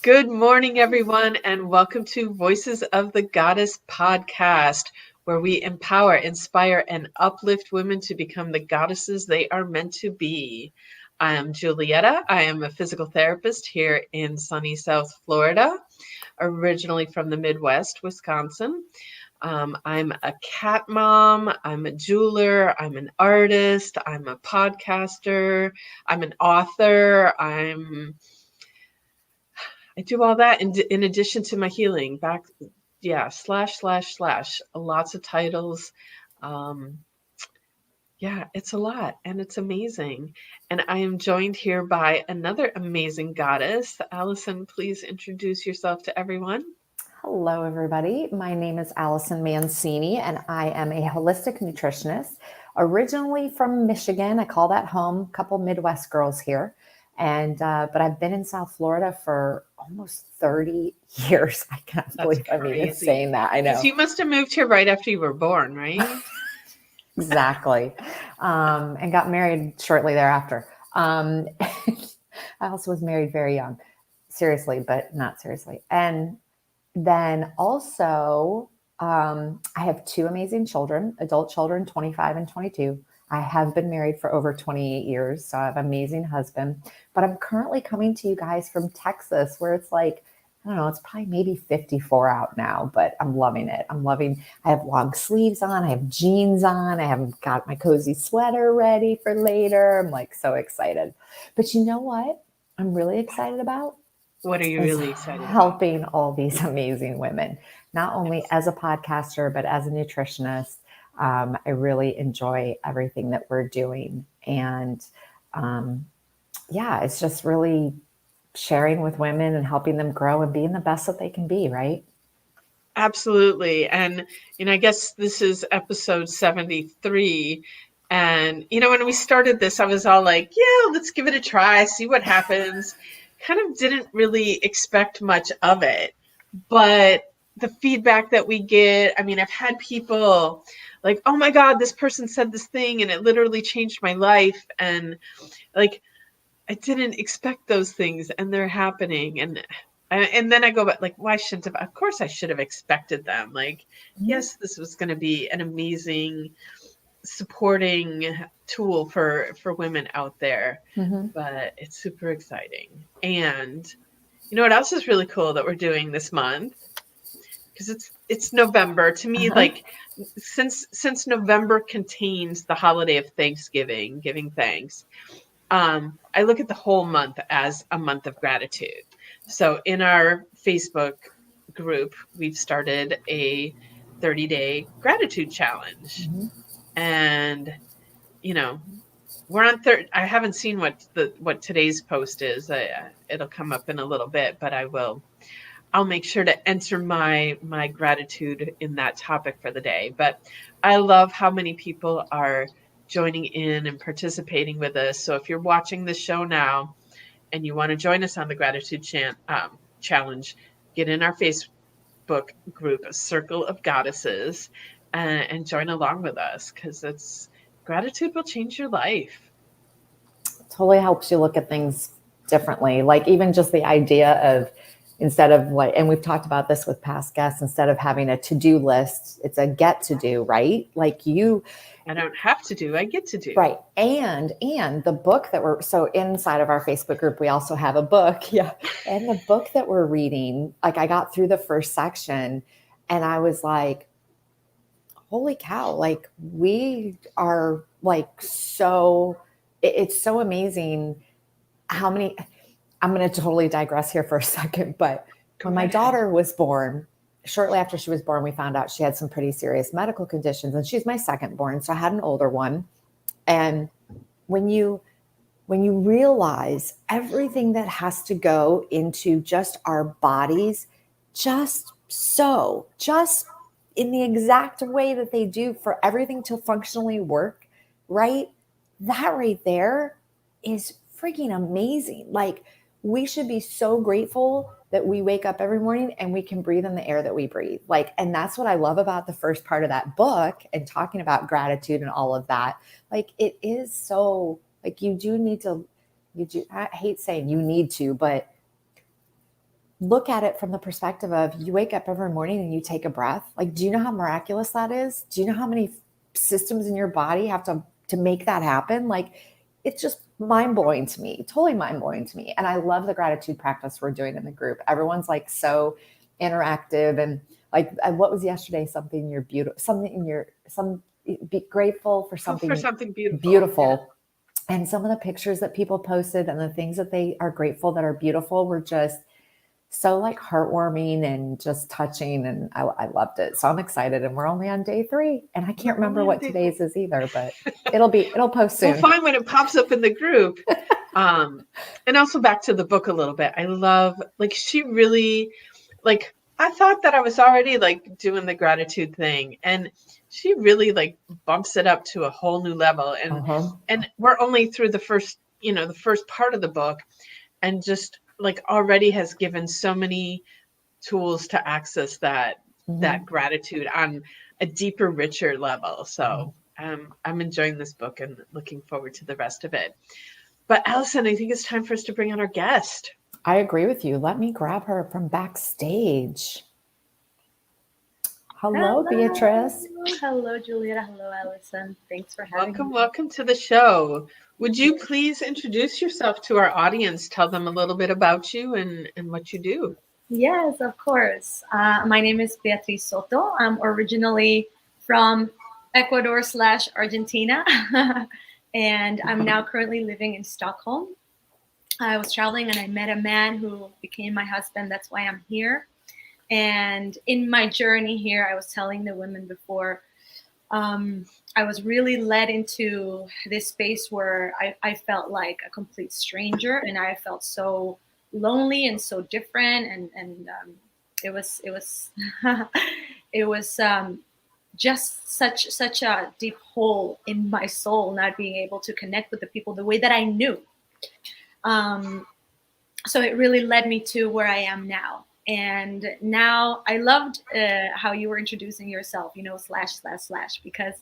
Good morning, everyone, and welcome to Voices of the Goddess podcast, where we empower, inspire, and uplift women to become the goddesses they are meant to be. I am Julietta. I am a physical therapist here in sunny South Florida, originally from the Midwest, Wisconsin. I'm a cat mom, I'm a jeweler, I'm an artist, I'm a podcaster, I'm an author, I do all that in addition to my healing slash, lots of titles. It's a lot and it's amazing. And I am joined here by another amazing goddess. Allison, please introduce yourself to everyone. Hello, everybody. My name is Allison Mancini, and I am a holistic nutritionist, originally from Michigan. I call that home, a couple Midwest girls here. But I've been in South Florida for almost 30 years. I can't believe I'm even saying that. I know. Because you must have moved here right after you were born, right? Exactly. And got married shortly thereafter. I also was married very young, seriously, but not seriously. And then also, I have two amazing children, adult children, 25 and 22. I have been married for over 28 years, so I have an amazing husband. But I'm currently coming to you guys from Texas, where it's like, I don't know, it's probably maybe 54 out now, but I'm loving it. I have long sleeves on, I have jeans on, I haven't got my cozy sweater ready for later. I'm like so excited. But you know what I'm really excited about? What are you really excited about? Helping all these amazing women, not only as a podcaster, but as a nutritionist. I really enjoy everything that we're doing. And it's just really sharing with women and helping them grow and being the best that they can be, right? Absolutely. And, I guess this is episode 73. And, when we started this, I was all like, yeah, let's give it a try, see what happens. Kind of didn't really expect much of it. But the feedback that we get, I've had people like, oh my God, this person said this thing and it literally changed my life. And like, I didn't expect those things and they're happening. And then I go back, like, why shouldn't have? Of course I should have expected them. Like, yes, this was going to be an amazing supporting tool for women out there, but it's super exciting. And you know what else is really cool that we're doing this month? Because it's November. To me, like since November contains the holiday of Thanksgiving, giving thanks, I look at the whole month as a month of gratitude. So in our Facebook group, we've started a 30-day gratitude challenge. And, we're on I haven't seen what today's post is. It'll come up in a little bit, but I'll make sure to enter my gratitude in that topic for the day. But I love how many people are joining in and participating with us. So if you're watching this show now and you want to join us on the gratitude challenge, get in our Facebook group, a Circle of Goddesses, and join along with us, because gratitude will change your life. Totally helps you look at things differently. Like even just the idea of, instead of like, and we've talked about this with past guests, instead of having a to-do list, it's a get to do, right? Like I don't have to do, I get to do. Right. And the book that so inside of our Facebook group, we also have a book. Yeah. And the book that we're reading, like I got through the first section and I was like, holy cow, like we are like, it's so amazing how many, I'm going to totally digress here for a second, but when my daughter was born, shortly after she was born, we found out she had some pretty serious medical conditions, and she's my second born. So I had an older one. And when you realize everything that has to go into just our bodies, just in the exact way that they do for everything to functionally work, right? That right there is freaking amazing. Like we should be so grateful that we wake up every morning and we can breathe in the air that we breathe. Like, and that's what I love about the first part of that book and talking about gratitude and all of that. Like, it is so, like, you do need to I hate saying you need to, but look at it from the perspective of you wake up every morning and you take a breath. Like, do you know how miraculous that is? Do you know how many systems in your body have to make that happen? Like, it's just mind-blowing to me, totally mind-blowing to me. And I love the gratitude practice we're doing in the group. Everyone's like so interactive, and like, what was yesterday? Something you're beautiful, be grateful for something, beautiful. Yeah. And some of the pictures that people posted and the things that they are grateful that are beautiful were just so like heartwarming and just touching. And I loved it. So I'm excited. And we're only on day 3. And I can't remember what today's is either, but it'll post soon. We'll find when it pops up in the group. And also back to the book a little bit. I love, like, she really, like, I thought that I was already like doing the gratitude thing, and she really like bumps it up to a whole new level. And and we're only through the first part of the book, and just like already has given so many tools to access that gratitude on a deeper, richer level. So I'm enjoying this book and looking forward to the rest of it. But Allison, I think it's time for us to bring on our guest. I agree with you. Let me grab her from backstage. Hello, Beatriz. Hello, Julieta. Hello, Allison. Thanks for having me. Welcome to the show. Would you please introduce yourself to our audience? Tell them a little bit about you and what you do. Yes, of course. My name is Beatriz Soto. I'm originally from Ecuador/Argentina, and I'm now currently living in Stockholm. I was traveling and I met a man who became my husband. That's why I'm here. And in my journey here, I was telling the women before, I was really led into this space where I felt like a complete stranger, and I felt so lonely and so different. And it was it was just such a deep hole in my soul, not being able to connect with the people the way that I knew. So it really led me to where I am now. And now I loved how you were introducing yourself, // because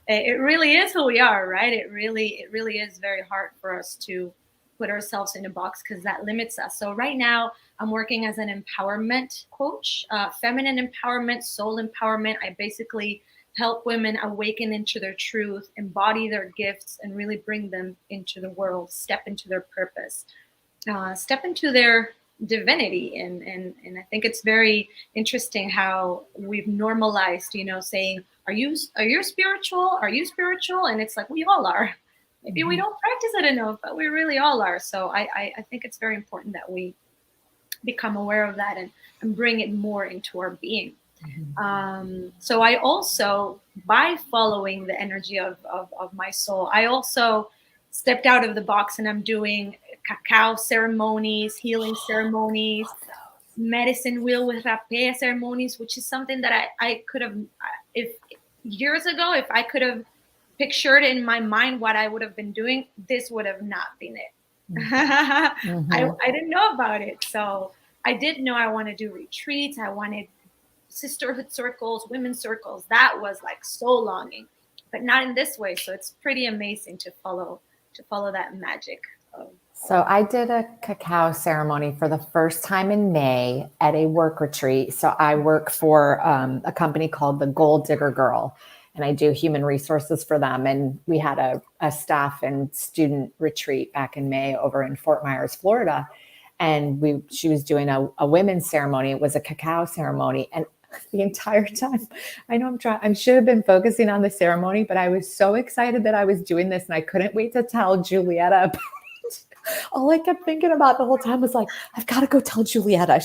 it really is who we are, right? It really is very hard for us to put ourselves in a box, because that limits us. So right now I'm working as an empowerment coach, feminine empowerment, soul empowerment. I basically help women awaken into their truth, embody their gifts, and really bring them into the world, step into their purpose, step into their divinity. And I think it's very interesting how we've normalized, saying, are you spiritual? Are you spiritual? And it's like, we all are. Maybe we don't practice it enough, but we really all are. So I think it's very important that we become aware of that and bring it more into our being. So I also, by following the energy of my soul, I also stepped out of the box, and I'm doing cacao ceremonies, healing ceremonies, medicine wheel with rapé ceremonies, which is something that I could have, if years ago, if I could have pictured in my mind what I would have been doing, this would have not been it. I didn't know about it. So I did know I want to do retreats. I wanted sisterhood circles, women's circles. That was like so longing, but not in this way. So it's pretty amazing to follow that magic. So I did a cacao ceremony for the first time in May at a work retreat. So I work for a company called the Gold Digger Girl, and I do human resources for them. And we had a staff and student retreat back in May over in Fort Myers, Florida. And she was doing a women's ceremony. It was a cacao ceremony. And the entire time, I know I should have been focusing on the ceremony, but I was so excited that I was doing this, and I couldn't wait to tell Julieta about it. All I kept thinking about the whole time was like, I've got to go tell Julieta.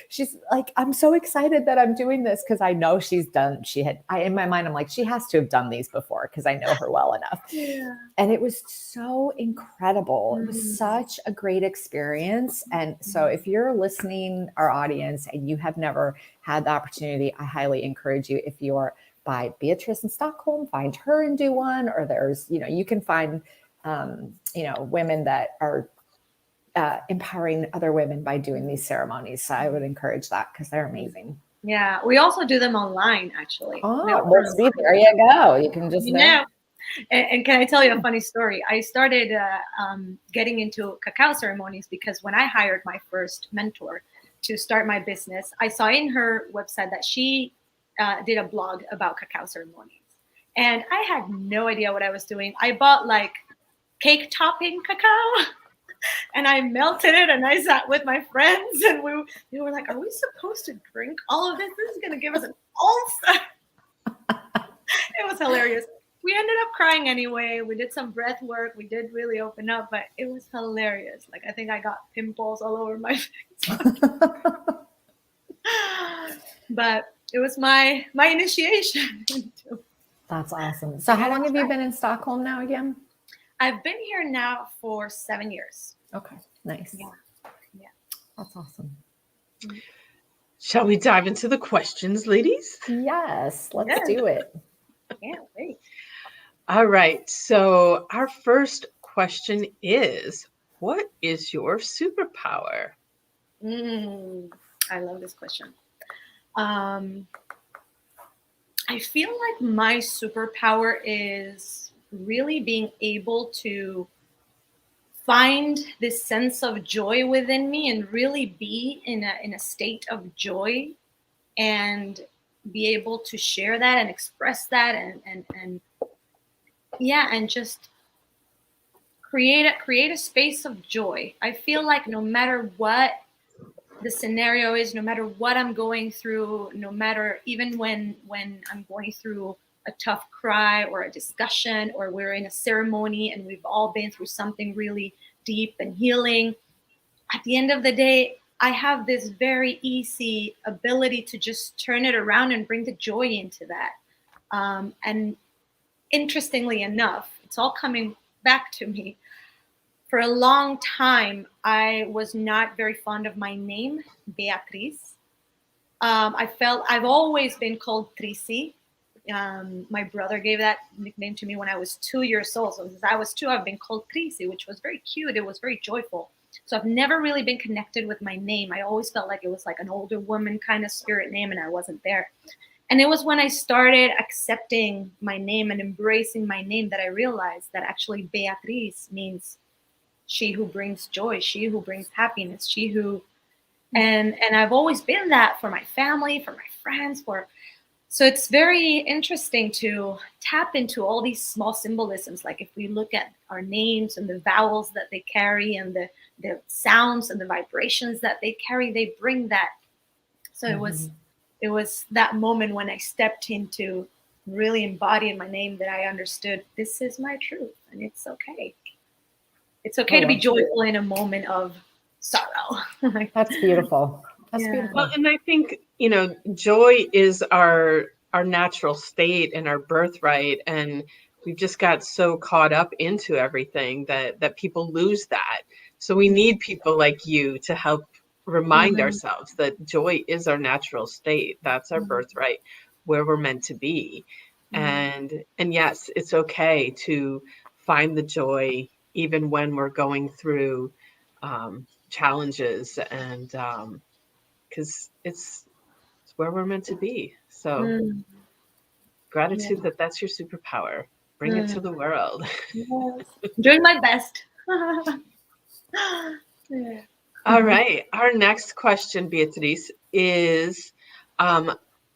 She's like, I'm so excited that I'm doing this, because I know in my mind, I'm like, she has to have done these before, because I know her well enough. Yeah. And it was so incredible. It was such a great experience. And so if you're listening, our audience, and you have never had the opportunity, I highly encourage you, if you're by Beatriz in Stockholm, find her and do one, or there's, you can find women that are empowering other women by doing these ceremonies. So I would encourage that, because they're amazing. Yeah, we also do them online, actually. Oh, there you go. You can just And can I tell you a funny story? I started getting into cacao ceremonies because when I hired my first mentor to start my business, I saw in her website that she did a blog about cacao ceremonies. And I had no idea what I was doing. I bought like cake topping cacao and I melted it and I sat with my friends and we were like, are we supposed to drink all of this? This is going to give us an ulcer. It was hilarious. We ended up crying anyway. We did some breath work. We did really open up, but it was hilarious. Like, I think I got pimples all over my face. But it was my initiation. That's awesome. So how long have you been in Stockholm now again? I've been here now for 7 years. Okay, nice. Yeah. That's awesome. Shall we dive into the questions, ladies? Yes, let's do it. Yeah, wait. All right. So our first question is, what is your superpower? I love this question. I feel like my superpower is really being able to find this sense of joy within me and really be in a state of joy and be able to share that and express that and just create a space of joy. I feel like no matter what the scenario is, no matter what I'm going through, no matter even when I'm going through a tough cry or a discussion, or we're in a ceremony and we've all been through something really deep and healing, at the end of the day, I have this very easy ability to just turn it around and bring the joy into that. And interestingly enough, it's all coming back to me. For a long time, I was not very fond of my name, Beatriz. I've always been called Trisi. My brother gave that nickname to me when I was 2 years old. So since I was 2, I've been called Trisi, which was very cute. It was very joyful. So I've never really been connected with my name. I always felt like it was like an older woman kind of spirit name, and I wasn't there. And it was when I started accepting my name and embracing my name that I realized that actually Beatriz means she who brings joy, she who brings happiness, she who, and I've always been that for my family, for my friends, so it's very interesting to tap into all these small symbolisms. Like if we look at our names and the vowels that they carry and the sounds and the vibrations that they carry, they bring that. So it was that moment when I stepped into really embodying my name that I understood this is my truth and it's okay. It's okay to be joyful in a moment of sorrow. That's beautiful. That's beautiful. Well, and I think, joy is our natural state and our birthright. And we've just got so caught up into everything that people lose that. So we need people like you to help remind ourselves that joy is our natural state. That's our birthright, where we're meant to be. And yes, it's okay to find the joy even when we're going through challenges, and because it's where we're meant to be. So gratitude that's your superpower. Bring it to the world. Yes. Doing my best. All right. Our next question, Beatriz, is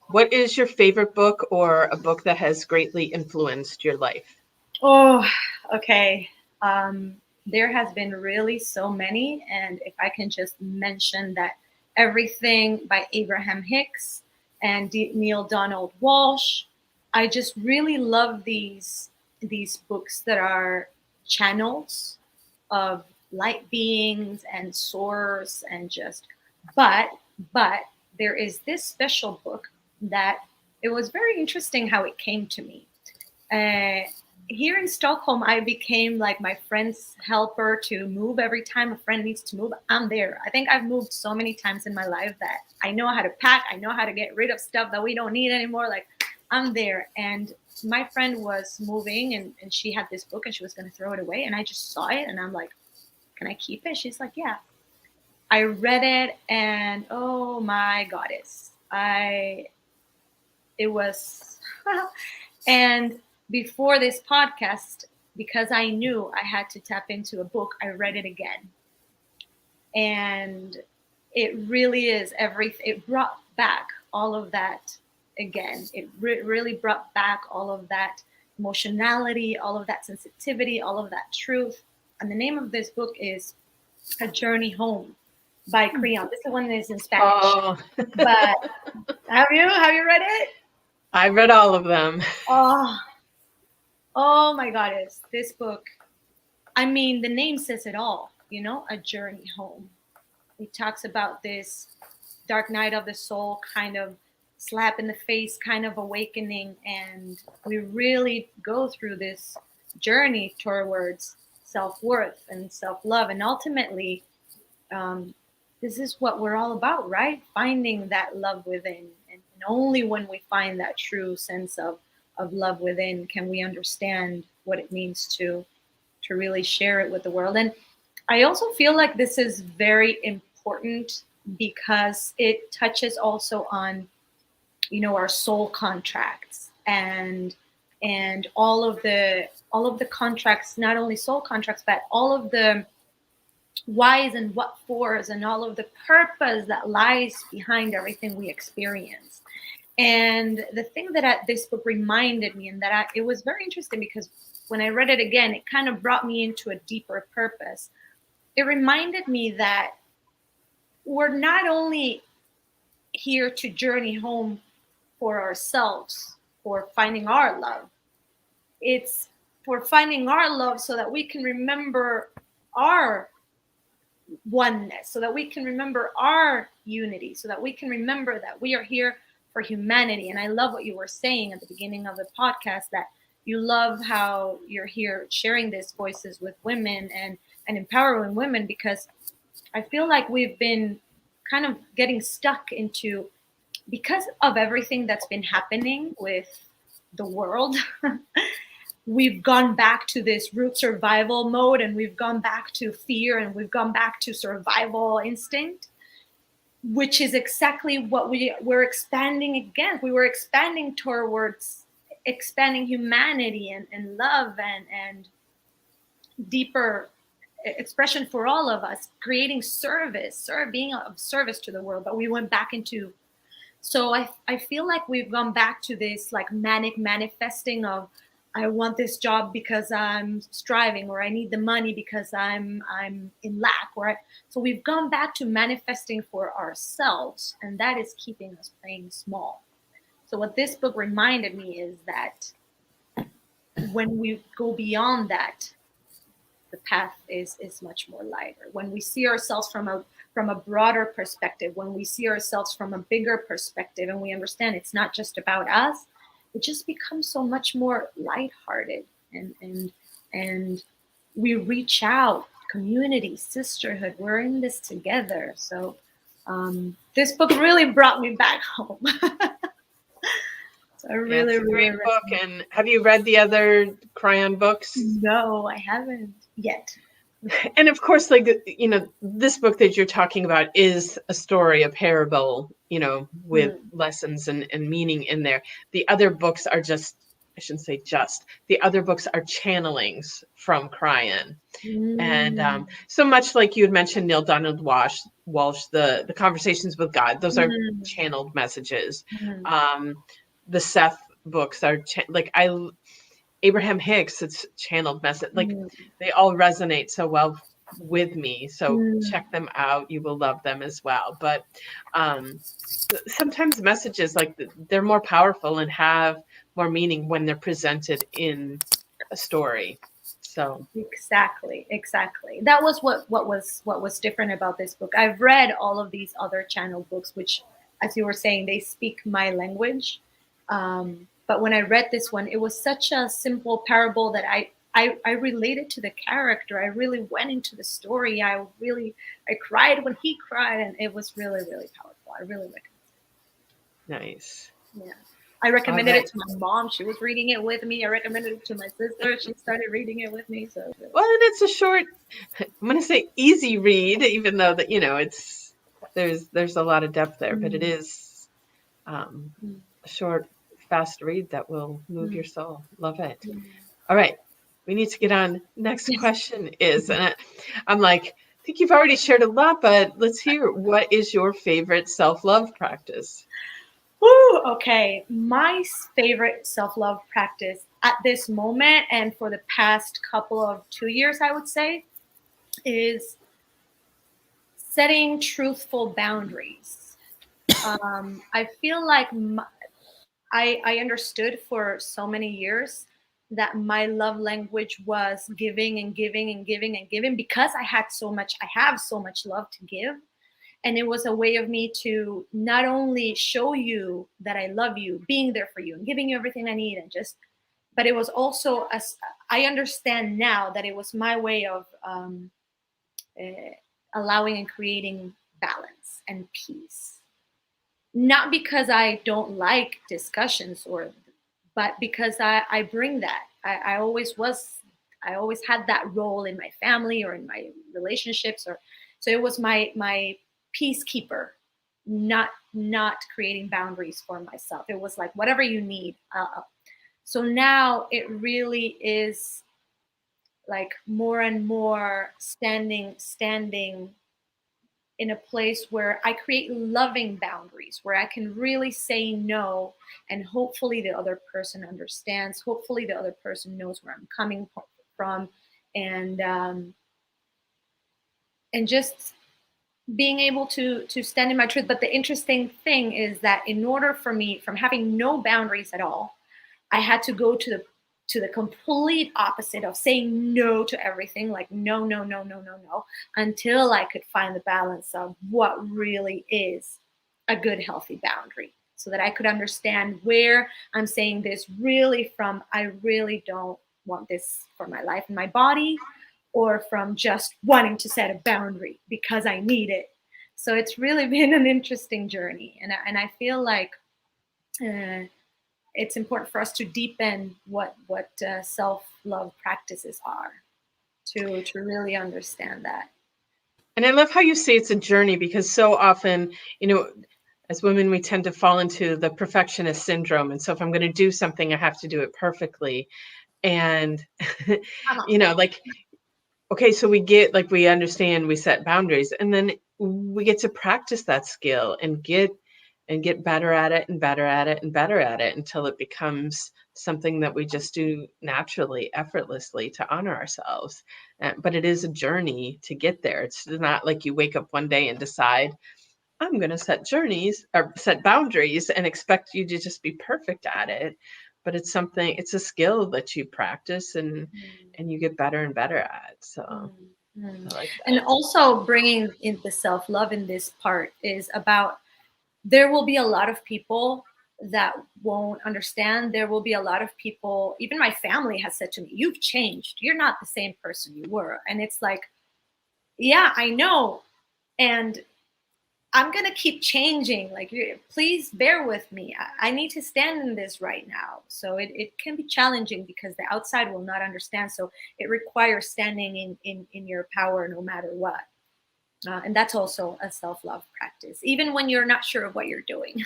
what is your favorite book or a book that has greatly influenced your life? Oh, okay. There has been really so many. And if I can just mention that Everything by Abraham Hicks and Neil Donald Walsh, I just really love these books that are channels of light beings and source and but there is this special book that it was very interesting how it came to me. Here in Stockholm, I became like my friend's helper to move. Every time a friend needs to move, I'm there. I think I've moved so many times in my life that I know how to pack. I know how to get rid of stuff that we don't need anymore. Like, I'm there. And my friend was moving and she had this book and she was going to throw it away. And I just saw it and I'm like, can I keep it? She's like, yeah. I read it and oh my goddess. It was, and before this podcast, because I knew I had to tap into a book, I read it again. And it really is it brought back all of that again. It really brought back all of that emotionality, all of that sensitivity, all of that truth. And the name of this book is A Journey Home by Creon. This is one that is in Spanish. Oh. But have you read it? I read all of them. Oh my goddess, this book. I mean, the name says it all, you know, A Journey Home. It talks about this dark night of the soul, kind of slap in the face, kind of awakening. And we really go through this journey towards self-worth and self-love. And ultimately, this is what we're all about, right? Finding that love within. And only when we find that true sense of love within can we understand what it means to really share it with the world. And I also feel like this is very important because it touches also on, you know, our soul contracts and all of the contracts, not only soul contracts, but all of the whys and what fors and all of the purpose that lies behind everything we experience. And the thing that this book reminded me, and that it was very interesting because when I read it again, it kind of brought me into a deeper purpose. It reminded me that we're not only here to journey home for ourselves, for finding our love. It's for finding our love so that we can remember our oneness, so that we can remember our unity, so that we can remember that we are here for humanity. And I love what you were saying at the beginning of the podcast, that you love how you're here sharing these voices with women and empowering women, because I feel like we've been kind of getting stuck into, because of everything that's been happening with the world, we've gone back to this root survival mode, and we've gone back to fear, and we've gone back to survival instinct, which is exactly what we're expanding against. We were expanding towards expanding humanity and love and deeper expression for all of us, creating being of service to the world. But we went back into, so I feel like we've gone back to this like manic manifesting of, I want this job because I'm striving, or I need the money because I'm in lack, so we've gone back to manifesting for ourselves, and that is keeping us playing small. So what this book reminded me is that when we go beyond that, the path is much more lighter. When we see ourselves from a broader perspective, when we see ourselves from a bigger perspective, and we understand it's not just about us, it just becomes so much more lighthearted, and we reach out, community, sisterhood, we're in this together. So this book really brought me back home. So I really, it's a great really book. And have you read the other Creon books? No, I haven't yet. And of course, like, you know, this book that you're talking about is a story, a parable, you know, with lessons and meaning in there. The other books are just, I shouldn't say just, the other books are channelings from Creon. And so much like you had mentioned, Neil Donald Walsh, the Conversations with God, those are channeled messages. The Seth books are Abraham Hicks, it's channeled message. Like they all resonate so well with me. So check them out. You will love them as well. But sometimes messages, like, they're more powerful and have more meaning when they're presented in a story. So exactly. That was what was different about this book. I've read all of these other channeled books, which, as you were saying, they speak my language. But when I read this one, it was such a simple parable that I related to the character. I really went into the story. I cried when he cried, and it was really, really powerful. I really recommend it. Nice. Yeah. I recommended it to my mom. She was reading it with me. I recommended it to my sister. She started reading it with me. So well, and it's a short, I'm going to say easy read, even though that, you know, there's a lot of depth there, but it is a short, fast read that will move your soul. Love it. All right. We need to get on. Next question is, and I'm like, I think you've already shared a lot, but let's hear, what is your favorite self-love practice? Woo, okay. My favorite self-love practice at this moment and for the past couple of 2 years, I would say, is setting truthful boundaries. I feel like I understood for so many years that my love language was giving and giving and giving and giving, because I have so much love to give. And it was a way of me to not only show you that I love you, being there for you and giving you everything I need, but it was also, I understand now that it was my way of allowing and creating balance and peace. Not because I don't like discussions, but because I bring that. I always had that role in my family or in my relationships, so it was my peacekeeper, not creating boundaries for myself. It was like, whatever you need. So now it really is like more and more standing in a place where I create loving boundaries, where I can really say no, and hopefully the other person understands. Hopefully the other person knows where I'm coming from, and just being able to stand in my truth. But the interesting thing is that in order for me, from having no boundaries at all, I had to go to the complete opposite of saying no to everything, like no, until I could find the balance of what really is a good, healthy boundary, so that I could understand where I'm saying this really from, I really don't want this for my life and my body, or from just wanting to set a boundary because I need it. So it's really been an interesting journey. And I feel like it's important for us to deepen what self-love practices are, to really understand that. And I love how you say it's a journey, because so often, as women, we tend to fall into the perfectionist syndrome. And so if I'm going to do something, I have to do it perfectly. And, like, okay, so we understand, we set boundaries, and then we get to practice that skill and get better at it and better at it and better at it, until it becomes something that we just do naturally, effortlessly, to honor ourselves. But it is a journey to get there. It's not like you wake up one day and decide, I'm going to set boundaries and expect you to just be perfect at it. But it's a skill that you practice and you get better and better at. So I like that. And also bringing in the self-love in this part is about, there will be a lot of people that won't understand. There will be a lot of people, even my family has said to me, you've changed. You're not the same person you were. And it's like, yeah, I know. And I'm going to keep changing. Like, please bear with me. I need to stand in this right now. So it can be challenging because the outside will not understand. So it requires standing in your power no matter what. And that's also a self-love practice, even when you're not sure of what you're doing.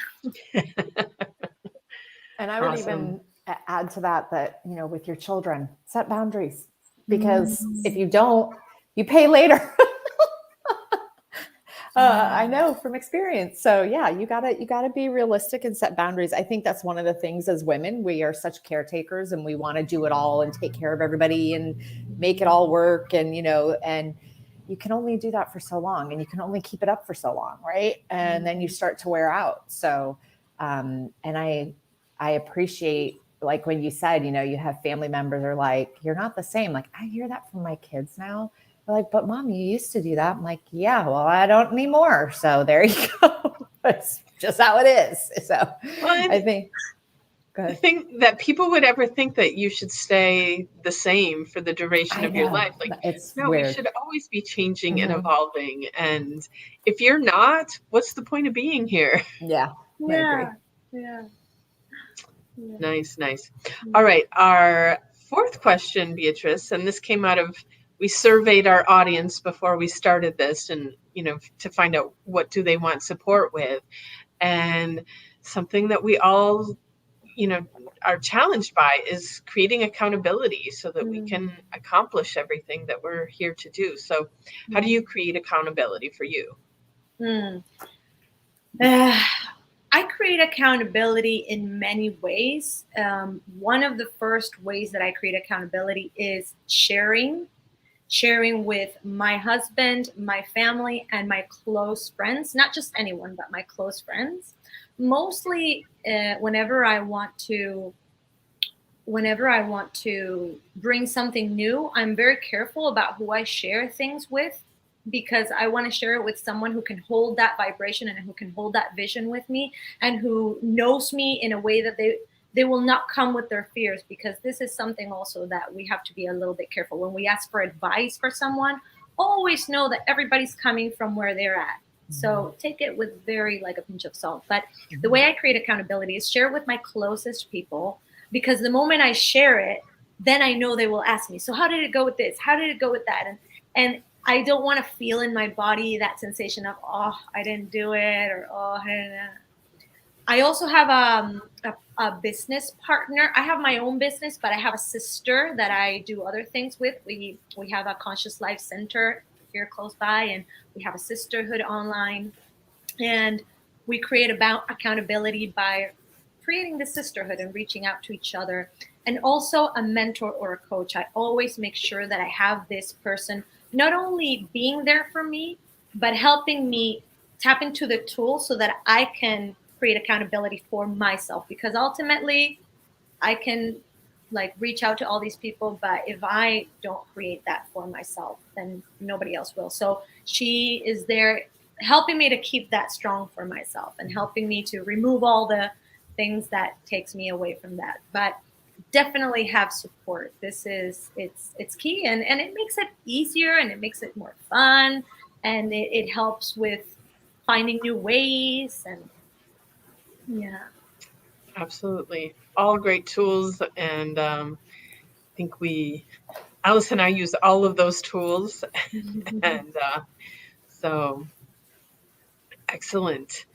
And I would even add to that, with your children, set boundaries, because if you don't, you pay later. I know from experience. So yeah, you gotta be realistic and set boundaries. I think that's one of the things as women, we are such caretakers and we want to do it all and take care of everybody and make it all work. And, and you can only do that for so long, and you can only keep it up for so long. Right. And then you start to wear out. So, and I appreciate, like when you said, you have family members are like, you're not the same. Like, I hear that from my kids now. They're like, but Mom, you used to do that. I'm like, yeah, well, I don't anymore. So there you go. It's just how it is. So I think that people would ever think that you should stay the same for the duration of your life. Like, it's no, weird. We should always be changing and evolving. And if you're not, what's the point of being here? Yeah. I agree. Yeah. Nice. All right. Our fourth question, Beatriz, and this came out of, we surveyed our audience before we started this, and, to find out what do they want support with. And something that we all are challenged by is creating accountability so that we can accomplish everything that we're here to do. So how do you create accountability for you? I create accountability in many ways. One of the first ways that I create accountability is sharing with my husband, my family, and my close friends, not just anyone, but my close friends. Mostly whenever I want to bring something new, I'm very careful about who I share things with, because I want to share it with someone who can hold that vibration and who can hold that vision with me, and who knows me in a way that they will not come with their fears, because this is something also that we have to be a little bit careful. When we ask for advice for someone, always know that everybody's coming from where they're at. So take it with very like a pinch of salt. But the way I create accountability is share it with my closest people, because the moment I share it, then I know they will ask me, so how did it go with this? How did it go with that? And I don't want to feel in my body that sensation of, oh, I didn't do it, or oh, I didn't. I also have a business partner. I have my own business, but I have a sister that I do other things with. We have a conscious life center here close by, and we have a sisterhood online, and we create about accountability by creating the sisterhood and reaching out to each other. And also a mentor or a coach. I always make sure that I have this person not only being there for me, but helping me tap into the tools so that I can create accountability for myself. Because ultimately I can like reach out to all these people, but if I don't create that for myself, then nobody else will. So she is there helping me to keep that strong for myself and helping me to remove all the things that takes me away from that. But definitely have support. It's key, and it makes it easier, and it makes it more fun, and it helps with finding new ways. And yeah, absolutely, all great tools. And I think Alice and I use all of those tools. And so excellent.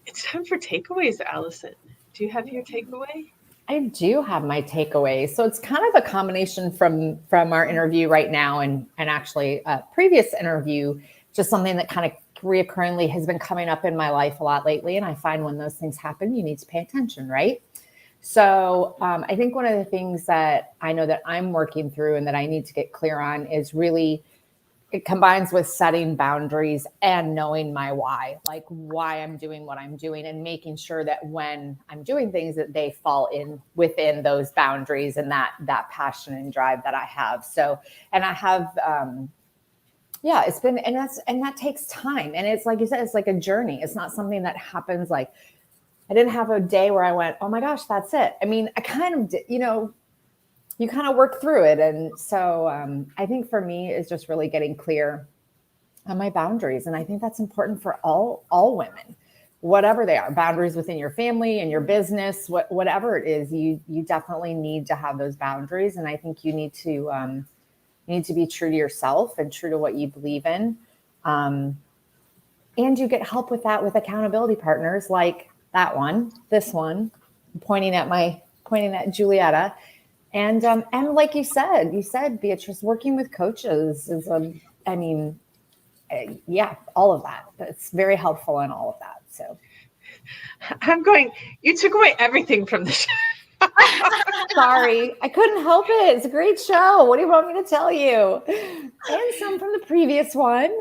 It's time for takeaways, Allison. Do you have your takeaway? I do have my takeaway. So it's kind of a combination from our interview right now and actually a previous interview, just something that kind of reoccurringly has been coming up in my life a lot lately. And I find when those things happen, you need to pay attention, right? So I think one of the things that I know that I'm working through and that I need to get clear on is really, it combines with setting boundaries and knowing my why, like why I'm doing what I'm doing, and making sure that when I'm doing things that they fall in within those boundaries and that passion and drive that I have. So, and I have, it's been, and that takes time. And it's like you said, it's like a journey. It's not something that happens like, I didn't have a day where I went, oh my gosh, that's it. I mean, I kind of did, you kind of work through it. And so I think for me is just really getting clear on my boundaries. And I think that's important for all women, whatever they are, boundaries within your family and your business, whatever it is, you definitely need to have those boundaries. And I think you need to be true to yourself and true to what you believe in. And you get help with that with accountability partners like this one, pointing at Julieta. And like you said, Beatriz, working with coaches is all of that. It's very helpful in all of that. So you took away everything from the show. Sorry, I couldn't help it. It's a great show. What do you want me to tell you? And some from the previous one.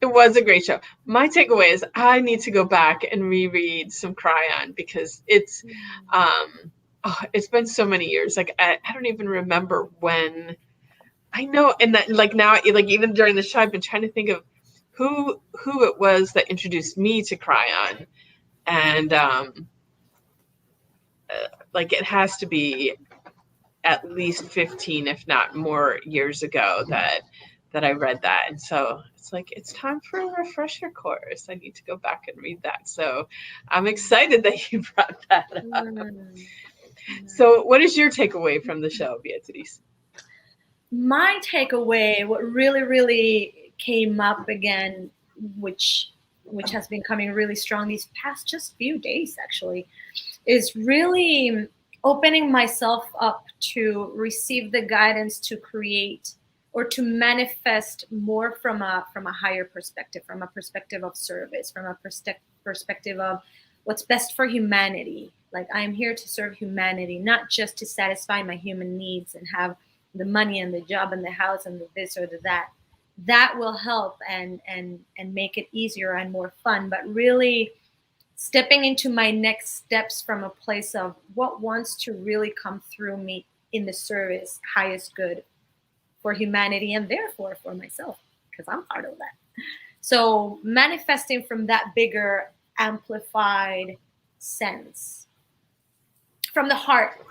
It was a great show. My takeaway is I need to go back and reread some Cryon, because it's been so many years. Like I don't even remember when. I know, and that like now, like even during the show, I've been trying to think of who it was that introduced me to Cryon, and like it has to be at least 15, if not more, years ago that I read that, and so it's like it's time for a refresher course. I need to go back and read that. So I'm excited that you brought that up. So what is your takeaway from the show, Beatriz? My takeaway, what really, really came up again, which which has been coming really strong these past just few days actually, is really opening myself up to receive the guidance to create or to manifest more from a higher perspective, from a perspective of service, from a perspective of what's best for humanity. Like, I'm here to serve humanity, not just to satisfy my human needs and have the money and the job and the house and the this or the that. That will help and make it easier and more fun, but really stepping into my next steps from a place of what wants to really come through me in the service, highest good for humanity and therefore for myself, because I'm part of that. So manifesting from that bigger amplified sense from the heart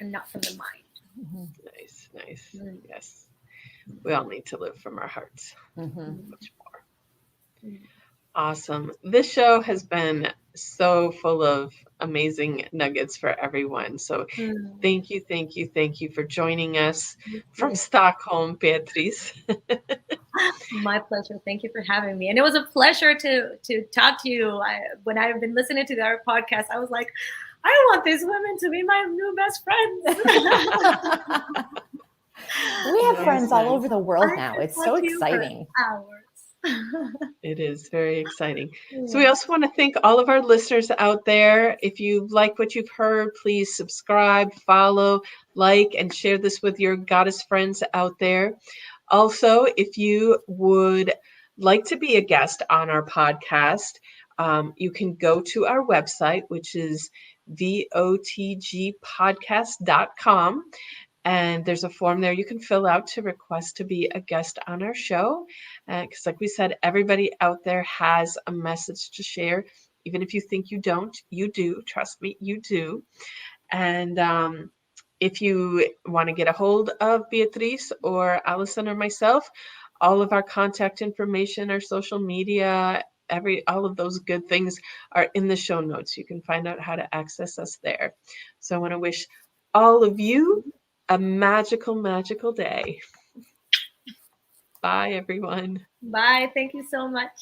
and not from the mind. Nice. Yes, we all need to live from our hearts. Much more. Awesome. This show has been so full of amazing nuggets for everyone. So thank you for joining us from Stockholm, Beatriz. My pleasure. Thank you for having me. And it was a pleasure to talk to you. When I've been listening to our podcast, I was like, I want these women to be my new best friends. We have friends all over the world now. It's so exciting. It is very exciting. So we also want to thank all of our listeners out there. If you like what you've heard, please subscribe, follow, like, and share this with your goddess friends out there. Also, if you would like to be a guest on our podcast, you can go to our website, which is votgpodcast.com. And there's a form there you can fill out to request to be a guest on our show. Because like we said, everybody out there has a message to share. Even if you think you don't, you do. Trust me, you do. And if you want to get a hold of Beatriz or Allison or myself, all of our contact information, our social media, all of those good things are in the show notes. You can find out how to access us there. So I want to wish all of you a magical, magical day. Bye, everyone. Bye. Thank you so much.